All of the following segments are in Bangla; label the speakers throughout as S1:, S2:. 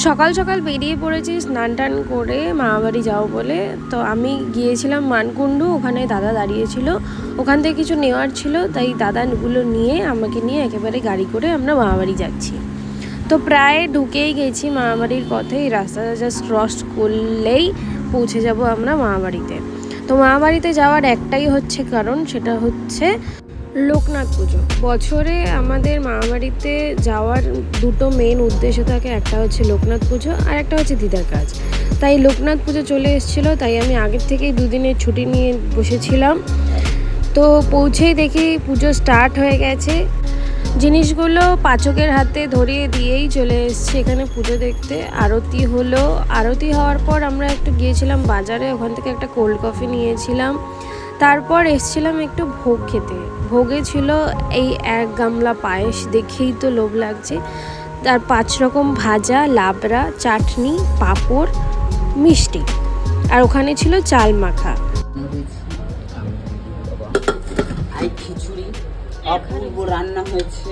S1: সকাল সকাল বেরিয়ে পড়েছি স্নান টান করে মামাবাড়ি যাও বলে। তো আমি গিয়েছিলাম মানকুণ্ডু, ওখানে দাদা দাঁড়িয়েছিল, ওখান থেকে কিছু নেওয়ার ছিল, তাই দাদাগুলো নিয়ে আমাকে নিয়ে একেবারে গাড়ি করে আমরা মামাবাড়ি যাচ্ছি। তো প্রায় ঢুকেই গেছি মামাবাড়ির পথে, এই রাস্তাটা জাস্ট ক্রস করলেই পৌঁছে যাব আমরা মামাবাড়িতে। তো মামাবাড়িতে যাওয়ার একটাই হচ্ছে কারণ, সেটা হচ্ছে লোকনাথ পুজো। বছরে আমাদের মামাবাড়িতে যাওয়ার দুটো মেন উদ্দেশ্য থাকে, একটা হচ্ছে লোকনাথ পুজো আর একটা হচ্ছে দিদার কাজ। তাই লোকনাথ পুজো চলে এসেছিলো, তাই আমি আগের থেকেই দুদিনের ছুটি নিয়ে বসেছিলাম। তো পৌঁছেই দেখি পুজো স্টার্ট হয়ে গেছে। জিনিসগুলো পাচকের হাতে ধরিয়ে দিয়েই চলে এসেছি এখানে পুজো দেখতে। আরতি হলো, আরতি হওয়ার পর আমরা একটু গিয়েছিলাম বাজারে, ওখান থেকে একটা কোল্ড কফি নিয়েছিলাম। তারপর এসেছিলাম একটু ভোগ খেতে। ভোগে ছিল এই 1 গামলা পায়েস, দেখেই তো লোভ লাগছে। তার 5 রকম ভাজা, লাবড়া, চাটনি, পাঁপড়, মিষ্টি, আর ওখানে ছিল চাল মাখা।
S2: খিচুড়ি অপূর্ব রান্না হয়েছে,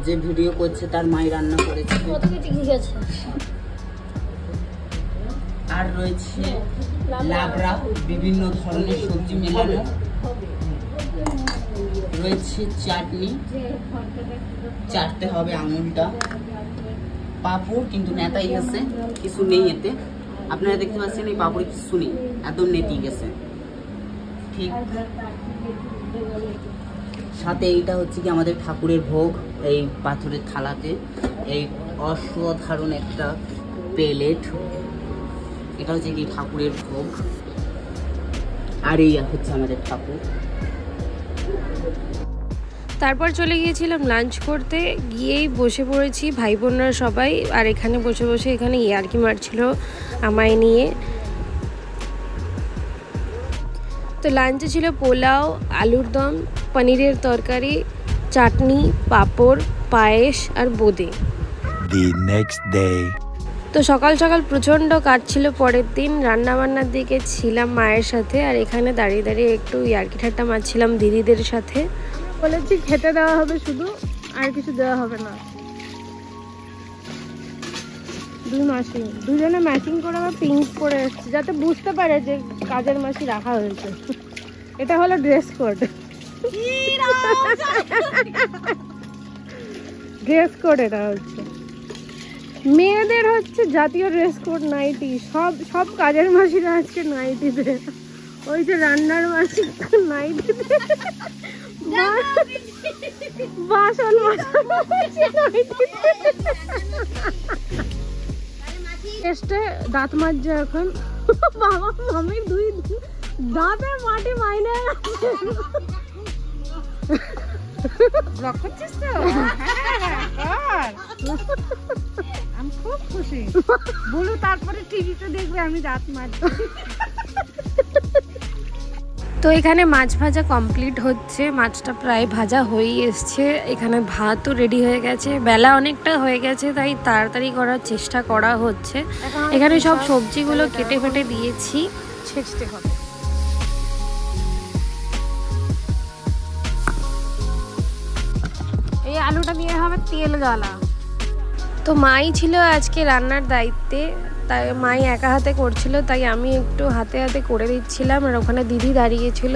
S2: যে ভিডিও করছে তার মাই রান্না করেছে। আর রয়েছে লাবড়া, বিভিন্ন ধরনের সবজি মেলানো রয়েছে, চাটনি, চাটতে হবে আঙুলটা, পাঁপড় কিন্তু নেতাই গেছে, কিছু নেই এতে। আপনারা দেখতে পাচ্ছেন এই পাঁপড়ে কিছু নেই, একদম নেতি গেছে। ঠিক সাথে এইটা হচ্ছে কি আমাদের ঠাকুরের ভোগ, এই পাথরের থালাতে, এই অসাধারণ একটা প্লেট, এটা হচ্ছে কি ঠাকুরের ভোগ। আর এই হচ্ছে আমাদের ঠাকুর।
S1: তারপর চলে গিয়েছিলাম লাঞ্চ করতে, গিয়েই বসে পড়েছি ভাই বোনরা সবাই। আর এখানে বসে বসে এখানে ইয়ার্কি মারছিল আমায় নিয়ে। তো লাঞ্চে ছিল পোলাও, আলুর দম, পনিরের তরকারি, চাটনি, পাঁপড়, পায়েস আর বোঁদে। তো সকাল সকাল প্রচণ্ড কাজ ছিল পরের দিন, রান্নাবান্নার দিকে ছিলাম মায়ের সাথে, আর এখানে দাঁড়িয়ে দাঁড়িয়ে একটু ইয়ার্কি ঠাট্টা মারছিলাম দিদিদের সাথে। বলেছি খেতে দেওয়া হবে শুধু, আর কিছু দেওয়া হবে না। দুজনে ম্যাচিং করে আবার পিঙ্ক করে এসছে, যাতে বুঝতে পারে যে কাজের মাসি রাখা হয়েছে। এটা হলো ড্রেস কোড। ড্রেস কোড এটা হচ্ছে মেয়েদের, হচ্ছে জাতীয় ড্রেস কোড নাইটি। সব কাজের মাসিরা আজকে নাইটিতে, ওই যে রান্নার মাসি নাইটিতে, বাসন টেস্টে দাঁত মাজছে এখন। বাবা মামির 2 দাঁতে মাটি মাইনে আমি খুব খুশি। বলো তারপরে টিভিতে দেখবে আমি দাঁত মাজছি। তো এখানে মাছ ভাজা কমপ্লিট হচ্ছে, মাছটা প্রায় ভাজা হয়েই এসছে। এখানে ভাতও রেডি হয়ে গেছে, বেলা অনেকটা হয়ে গেছে, তাই তাড়াতাড়ি করার চেষ্টা করা হচ্ছে। এখানে সব সবজিগুলো কেটে ফেটে দিয়েছি, ছেঁচতে হবে। এই আলুটা দিয়ে হবে তেল গালা। তো মাই ছিল আজকে রান্নার দায়িত্বে, তাই মাই একা হাতে করছিল, তাই আমি একটু হাতে হাতে করে দিচ্ছিলাম। আর ওখানে দিদি দাঁড়িয়েছিল।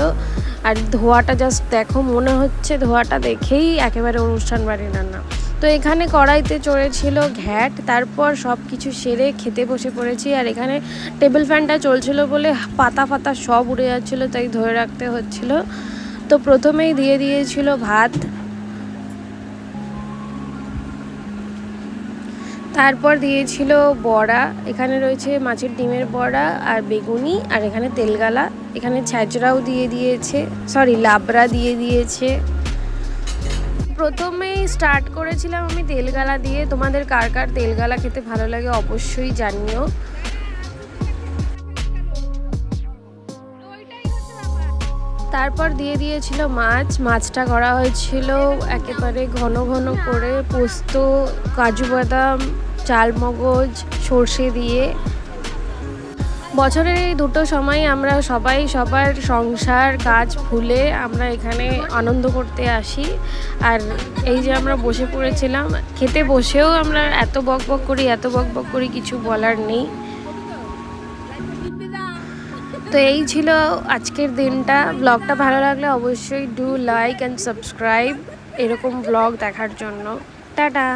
S1: আর ধোয়াটা জাস্ট দেখো, মনে হচ্ছে ধোয়াটা দেখেই একেবারে অনুষ্ঠান বাড়ির রান্না। তো এখানে কড়াইতে চড়েছিল ঘ্যাট। তারপর সব কিছু সেরে খেতে বসে পড়েছি। আর এখানে টেবিল ফ্যানটা চলছিল বলে পাতা ফাতা সব উড়ে যাচ্ছিলো, তাই ধরে রাখতে হচ্ছিল। তো প্রথমেই দিয়ে দিয়েছিল ভাত, তারপর দিয়েছিল বড়া। এখানে রয়েছে মাছের ডিমের বড়া আর বেগুনি, আর এখানে তেলগালা। এখানে ছ্যাঁচড়াও দিয়ে দিয়েছে, সরি লাবড়া দিয়ে দিয়েছে। প্রথমেই স্টার্ট করেছিলাম আমি তেলগালা দিয়ে। তোমাদের কার কার তেলগালা খেতে ভালো লাগে অবশ্যই জানিও। তারপর দিয়ে দিয়েছিল মাছটা করা হয়েছিল একেবারে ঘন ঘন করে, পোস্ত, কাজু বাদাম, চালমগজ, সর্ষে দিয়ে। বছরের এই দুটো সময় আমরা সবাই সবার সংসার কাজ ভুলে আমরা এখানে আনন্দ করতে আসি। আর এই যে আমরা বসে পড়েছিলাম, খেতে বসেও আমরা এত বকবক করি কিছু বলার নেই। তো এই ছিল আজকের দিনটা। ব্লগটা ভালো লাগলে অবশ্যই ডু লাইক অ্যান্ড সাবস্ক্রাইব এরকম ব্লগ দেখার জন্য। টাটা।